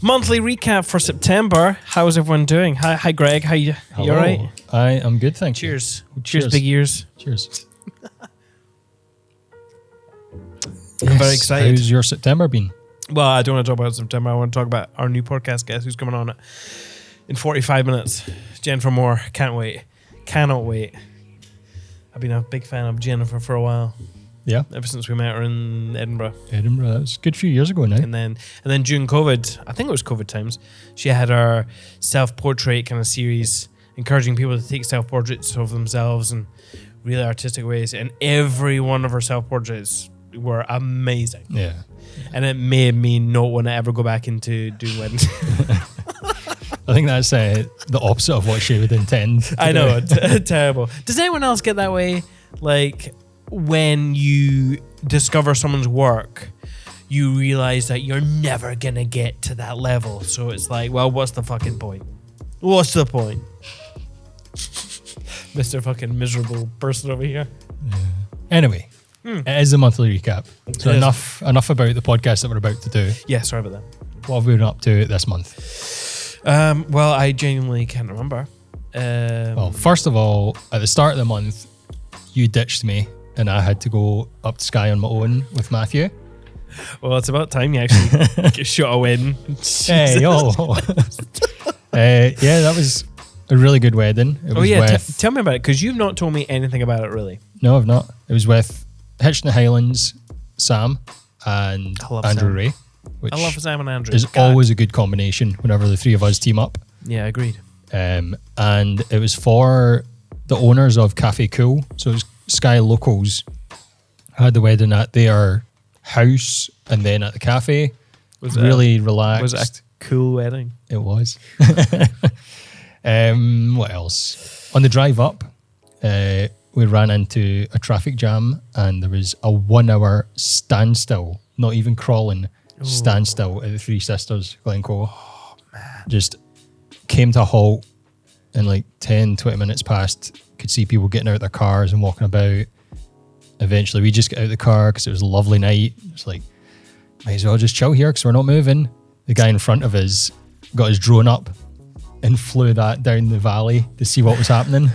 Monthly recap for September. How's everyone doing? Hi Greg. How you? Hello. You all right? I am good, thank you. Cheers, big ears. Cheers. I'm very excited. How's your September been? Well, I don't want to talk about September. I want to talk about our new podcast guest who's coming on in 45 minutes. Jennifer Moore. Can't wait. Cannot wait. I've been a big fan of Jennifer for a while. Yeah. Ever since we met her in Edinburgh. Edinburgh, that was a good few years ago now. And then during COVID, I think it was COVID times, she had her self-portrait kind of series encouraging people to take self-portraits of themselves in really artistic ways. And every one of her self-portraits were amazing. Yeah. And it made me not want to ever go back into doing weddings. I think that's the opposite of what she would intend. I know, terrible. Does anyone else get that way? Like, when you discover someone's work, you realize that you're never going to get to that level. So it's like, well, what's the fucking point? What's the point? Mr. fucking miserable person over here. Yeah. Anyway, it is a monthly recap. So enough about the podcast that we're about to do. Yeah, sorry about that. What have we been up to this month? Well, I genuinely can't remember. Well, first of all, at the start of the month, you ditched me and I had to go up to Skye on my own with Matthew. Well, it's about time you actually get shot a wedding. Hey, yo. Yeah, that was a really good wedding. It was tell me about it, because you've not told me anything about it, really. No, I've not. It was with Hitch in the Highlands, Sam, and Andrew Sam. Ray. Which I love Sam and Andrew. is always a good combination whenever the three of us team up. Yeah, agreed. And it was for the owners of Cafe Cool. So it was Skye locals had the wedding at their house and then at the cafe. Was really relaxed. Was it a cool wedding? It was. What else? On the drive up, we ran into a traffic jam and there was a 1 hour standstill, not even crawling, standstill at the Three Sisters, Glencoe. Oh, man. Just came to a halt in like 10, 20 minutes past. Could see people getting out of their cars and walking about. Eventually, we just got out of the car because it was a lovely night. It's like, might as well just chill here because we're not moving. The guy in front of us got his drone up and flew that down the valley to see what was happening.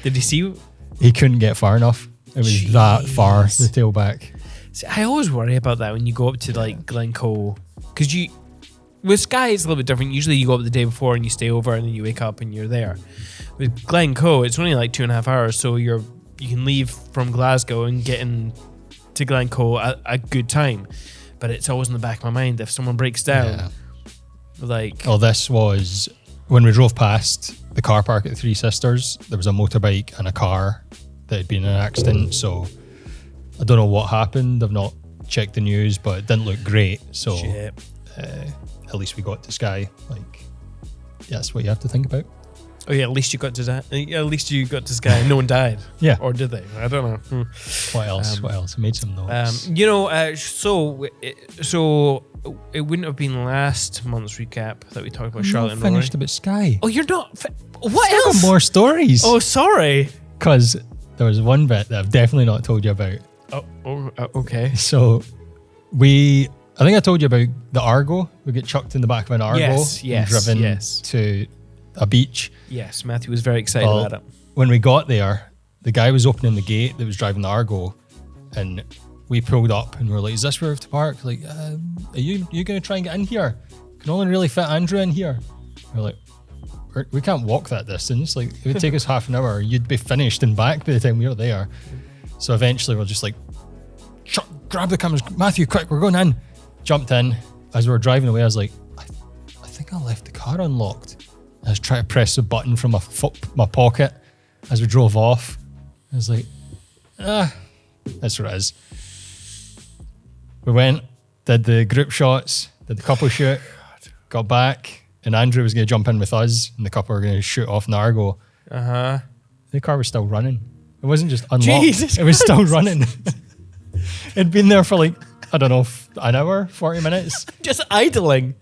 Did he see? He couldn't get far enough. It was that far, the tailback. See, I always worry about that when you go up to like Glencoe, because with Skye it's a little bit different. Usually you go up the day before and you stay over and then you wake up and you're there. With Glencoe, it's only like 2.5 hours, so you can leave from Glasgow and get to Glencoe at a good time. But it's always in the back of my mind, if someone breaks down, this was when we drove past the car park at the Three Sisters. There was a motorbike and a car that had been in an accident. So I don't know what happened. I've not checked the news, but it didn't look great. So at least we got to Skye. That's what you have to think about. Oh yeah, at least you got to that. At least you got to Skye. No one died. Yeah. Or did they? I don't know. What else? I made some notes. So it wouldn't have been last month's recap that we talked about Charlotte and Rory. Finished about Skye. Oh, you're not. What else? More stories. Oh, sorry. Because there was one bit that I've definitely not told you about. Okay. So I think I told you about the Argo. We get chucked in the back of an Argo and driven to a beach. Yes, Matthew was very excited about it. When we got there, the guy was opening the gate that was driving the Argo, and we pulled up and we were like, is this where we have to park? Like, are you going to try and get in here? Can only really fit Andrew in here. We're like, we can't walk that distance. Like, it would take us half an hour. You'd be finished and back by the time we were there. So eventually we're just like, grab the cameras, Matthew, quick, we're going in. Jumped in. As we were driving away, I was like, I think I left the car unlocked. I was trying to press the button from my pocket as we drove off. I was like, that's what it is. We went, did the group shots, did the couple shoot, got back, and Andrew was going to jump in with us, and the couple were going to shoot off in the Argo. The car was still running. It wasn't just unlocked. Jesus it was still running. It'd been there for like, I don't know, an hour, 40 minutes. Just idling,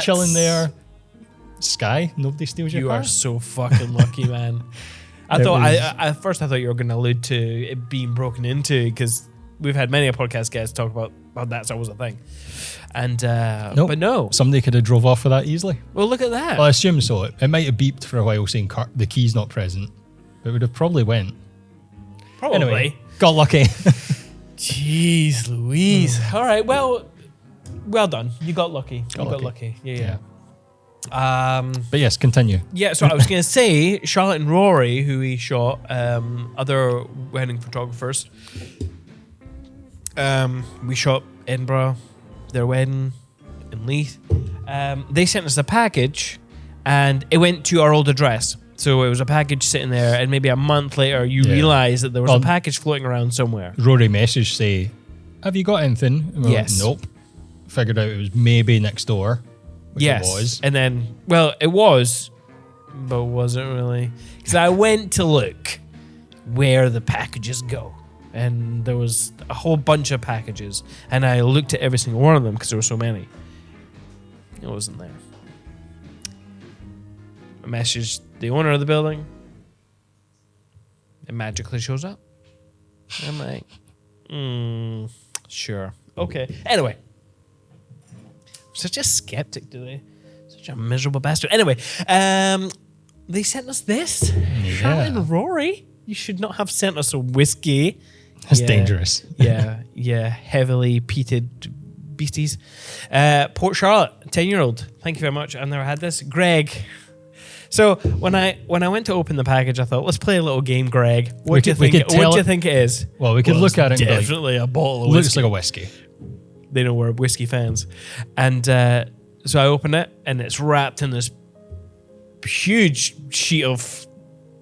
chilling there. Skye, nobody steals your car. You are so fucking lucky, man. At first I thought you were going to allude to it being broken into, because we've had many a podcast guests talk about how that's always a thing. And Nope. but no. Somebody could have drove off with that easily. Well, look at that. Well, I assume so. It might have beeped for a while saying the key's not present. But it would have probably went. Probably. Anyway, got lucky. Jeez Louise. All right, well done. You got lucky. Got lucky. Yeah. But yes, continue. Yeah, so I was going to say, Charlotte and Rory, who we shot, other wedding photographers, we shot Edinburgh, their wedding in Leith. They sent us a package, and it went to our old address. So it was a package sitting there, and maybe a month later, you realise that there was a package floating around somewhere. Rory messaged say, "Have you got anything?" And we're Yes. like, nope. Figured out it was maybe next door. Which Yes. it was. And then, well, it was, but wasn't really. Because I went to look where the packages go. And there was a whole bunch of packages. And I looked at every single one of them because there were so many. It wasn't there. I messaged the owner of the building. It magically shows up. I'm like, sure. Okay. Anyway. Such a skeptic today. Such a miserable bastard. Anyway, they sent us this. Yeah. Charlotte and Rory, you should not have sent us a whiskey. That's dangerous. yeah, heavily peated beasties. Port Charlotte, 10-year-old. Thank you very much. I've never had this. Greg. So when I went to open the package, I thought, let's play a little game, Greg. What do you think? What do you think it is? Well, we could look at it and be like, definitely a bottle of whiskey. looks like a whiskey. They know we're whiskey fans. And so I open it, and it's wrapped in this huge sheet of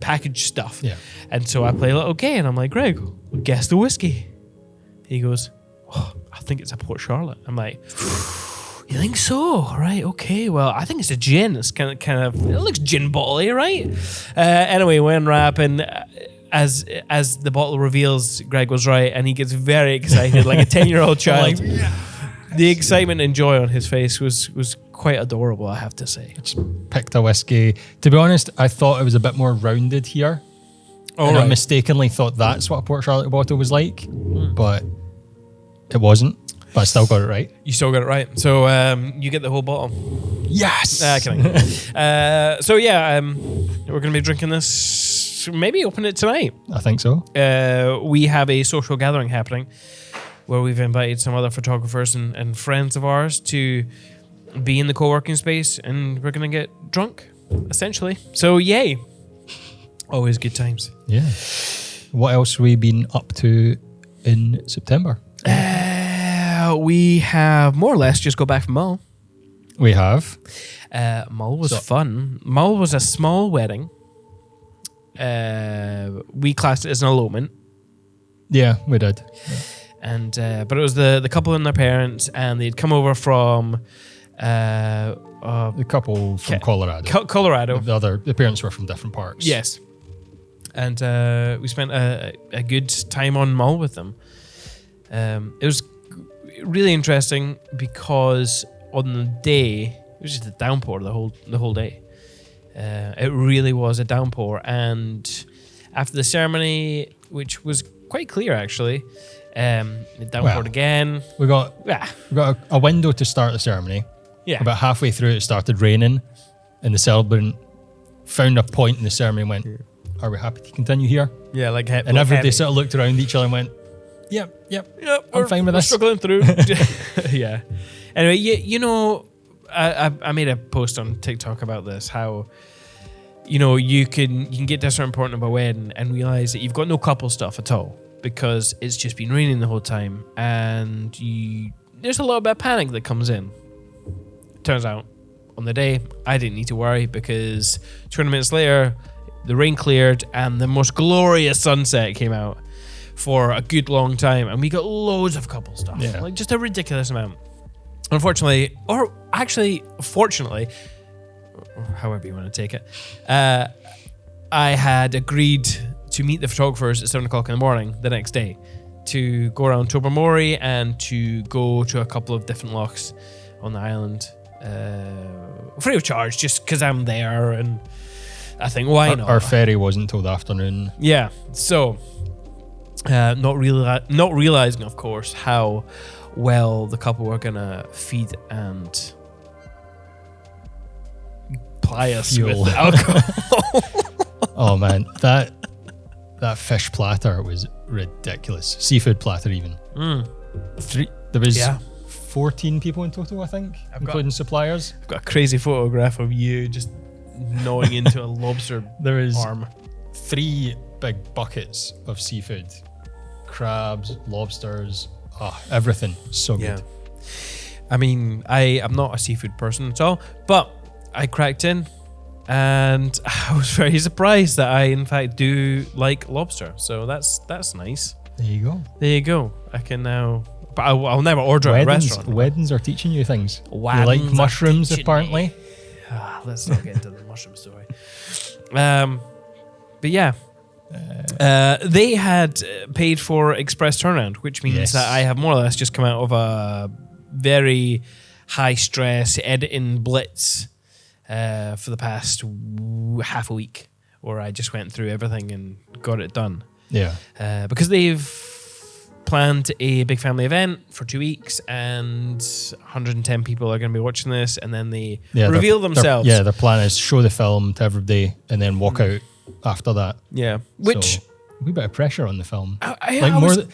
packaged stuff. Yeah. And so I play a little game, and I'm like, Greg, guess the whiskey. He goes, oh, I think it's a Port Charlotte. I'm like, you think so? Right, okay. Well, I think it's a gin. It's kind of it looks gin bottle-y, right? Anyway, we unwrap, and as the bottle reveals, Greg was right, and he gets very excited, like a 10-year-old child. Like, yeah. The excitement and joy on his face was quite adorable, I have to say. Just picked a whiskey. To be honest, I thought it was a bit more rounded here. And I mistakenly thought that's what a Port Charlotte bottle was like, but it wasn't. But I still got it right. You still got it right. So you get the whole bottle. Yes! Kidding. So yeah, we're going to be drinking this. Maybe open it tonight. I think so. We have a social gathering happening where we've invited some other photographers and friends of ours to be in the co-working space, and we're going to get drunk, essentially. So yay. Always good times. Yeah. What else have we been up to in September? We have more or less just got back from Mull. We have. Mull was fun. Mull was a small wedding. We classed it as an elopement. Yeah, we did. And but it was the couple and their parents, and they'd come over from The couple from Colorado. Colorado. The parents were from different parts. Yes. And we spent a good time on Mull with them. It was really interesting because on the day, it was just a downpour the whole day. It really was a downpour. And after the ceremony, which was quite clear actually, it downpoured again. We got a window to start the ceremony. Yeah. About halfway through, it started raining, and the celebrant found a point in the ceremony and went, "Are we happy to continue here?" Yeah, like and everybody sort of looked around each other and went, Yep, I'm fine with this. Struggling through. Yeah. Anyway, you know, I made a post on TikTok about this, how, you know, you can get to a certain point of a wedding and realize that you've got no couple stuff at all because it's just been raining the whole time, and there's a little bit of panic that comes in. Turns out, on the day, I didn't need to worry because 20 minutes later, the rain cleared and the most glorious sunset came out for a good long time, and we got loads of couple stuff. Yeah. Like just a ridiculous amount. Unfortunately, or actually fortunately, or however you want to take it, I had agreed to meet the photographers at 7 o'clock in the morning the next day to go around Tobermory and to go to a couple of different lochs on the island free of charge, just because I'm there, and I think why not? Our ferry wasn't till the afternoon. Yeah, so not realizing, of course, how well the couple were gonna feed and ply us Fuel. with alcohol. Oh man, that fish platter was ridiculous. Seafood platter even. There was 14 people in total, I think, including suppliers. I've got a crazy photograph of you just gnawing into a lobster There was arm. 3 big buckets of seafood. Crabs, lobsters, everything. So good. I mean, I'm not a seafood person at all, but I cracked in and I was very surprised that I, in fact, do like lobster. So that's nice. There you go. There you go. I can now, but I'll never order at a restaurant. Weddings are teaching you things. You Weddings like are mushrooms, teaching apparently. me. Let's not get into the mushroom story. But yeah. They had paid for express turnaround, which means that I have more or less just come out of a very high stress editing blitz for the past half a week, where I just went through everything and got it done. Yeah. Because they've planned a big family event for 2 weeks and 110 people are going to be watching this, and then they reveal themselves. Their plan is show the film to everybody and then walk out after that. Yeah. Which... So, a wee bit of pressure on the film. I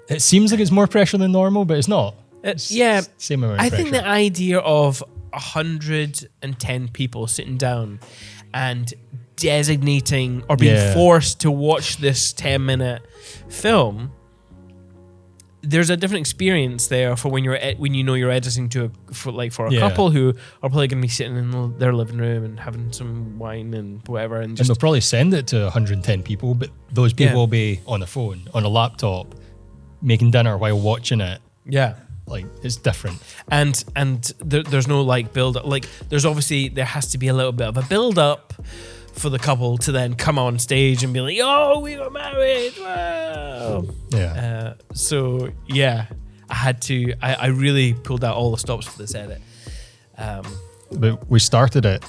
it seems like it's more pressure than normal, but it's not. Same amount of I pressure. think the idea of 110 people sitting down and designating or being forced to watch this 10-minute film, there's a different experience there for when you know you're editing for a couple who are probably going to be sitting in their living room and having some wine and whatever, and they'll probably send it to 110 people, but those people will be on a phone, on a laptop, making dinner while watching it. Yeah. Like, it's different. And there's no like build up. Like, there has to be a little bit of a build up for the couple to then come on stage and be like, "Oh, we got married!" Wow. Yeah. So yeah, I really pulled out all the stops for this edit. But we started it.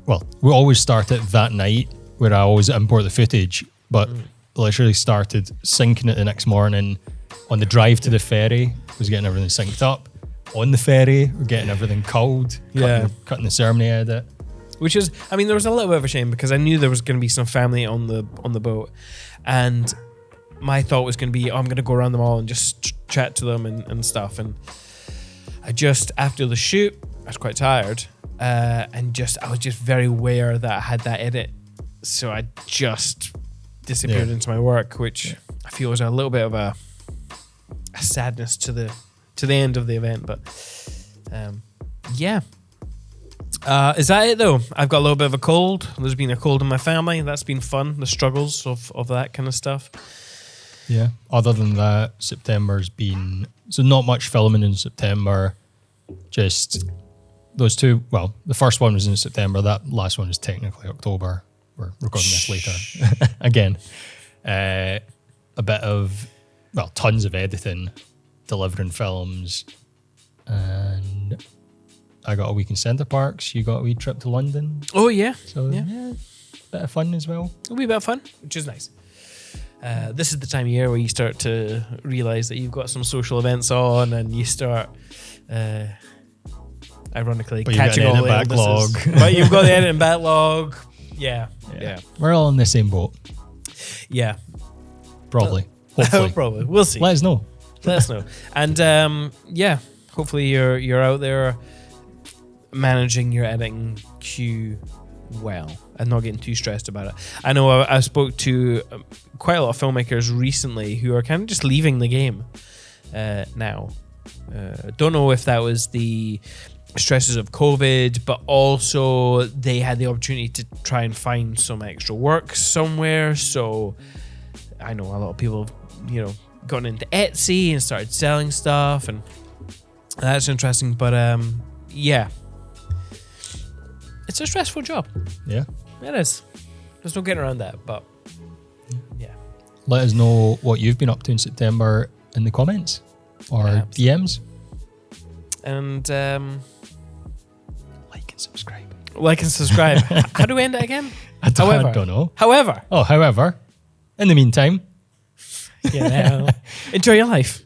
Well, we always start it that night, where I always import the footage. But literally started syncing it the next morning. On the drive to the ferry, was getting everything synced up. On the ferry, we're getting everything cold. Cutting the ceremony edit. Which is, I mean, there was a little bit of a shame because I knew there was going to be some family on the boat, and my thought was going to be, I'm going to go around them all and just chat to them and stuff. And I just, after the shoot, I was quite tired, and I was just very aware that I had that edit, so I just disappeared into my work, which I feel was a little bit of a sadness to the end of the event, but is that it though? I've got a little bit of a cold. There's been a cold in my family. That's been fun. The struggles of that kind of stuff. Yeah. Other than that, September's been so not much filming in September. Just those two. Well, the first one was in September. That last one is technically October. We're recording this later. Again, a bit of tons of editing, delivering films, and I got a week in Centre Parks. You got a wee trip to London. Oh yeah. So bit of fun as well. It'll be a bit of fun, which is nice. This is the time of year where you start to realise that you've got some social events on, and you start, ironically, catching all the backlog. But you've got the editing backlog. Yeah. We're all in the same boat. Yeah. Probably. Hopefully. Probably. We'll see. Let us know. And hopefully you're out there managing your editing queue well and not getting too stressed about it. I know I spoke to quite a lot of filmmakers recently who are kind of just leaving the game now. Don't know if that was the stresses of COVID, but also they had the opportunity to try and find some extra work somewhere. So I know a lot of people have, gone into Etsy and started selling stuff, and that's interesting. But it's a stressful job. Yeah, it is. There's no getting around that. But yeah, let us know what you've been up to in September in the comments or DMs, and like and subscribe. How do we end it again? I don't know. However, in the meantime, Enjoy your life.